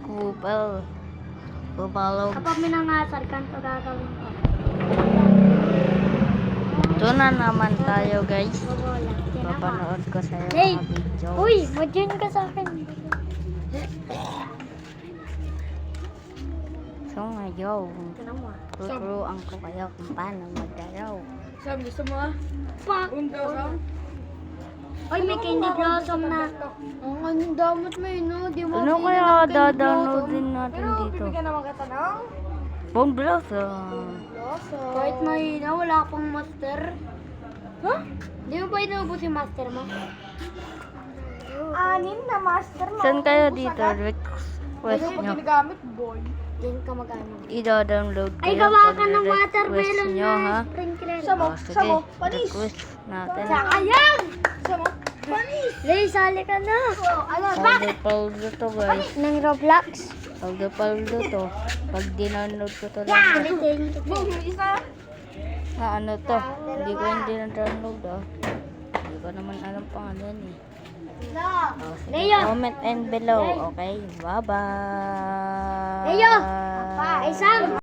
Kupal. Kupalog. Kapag minangasal ka, ito gagawin ko. Ito na naman tayo guys. Bobola. Papanood ko sa'yo Hey! mga video. Uy, mag-join ka sa akin. So ngayon, Tanong mo. tuturuan ko kayo kung paano magdaraw. Sam, gusto mo ah? Pak! Sam? Uy, may candy blossom na. Ang anong damot mo yun, no? Di mo Ano pinili kaya ng candy downloadin blossom. natin Pero dito? bibigyan naman kita ng Bone Blossom. blossom. Kahit mahina, wala akong master. Huh? Di mo ba inuubos yung master mo? Anin na master mo. Saan kayo dito? Request Ano nyo. pag ginagamit, boy? Diyan ka mag-ano. I-download ko Ay, yung gawa ka ng pag-request watermelon nyo ha. na sprinkler. Sa mo, O, sa sige, mo, panis. request natin. Ayan! Sa mo, panis. Lay, sali ka na. Ano? Paldo to guys. Nang Roblox. Paldo to. Pag dinownload ko to lang. Ulitin. Boom, isa. Ano to? Hindi ko hindi na-download ah. Hindi ko naman alam pangalan eh. O, sige. Leo. Comment and below. Okay? Bye-bye. Leo. Ay, Sam.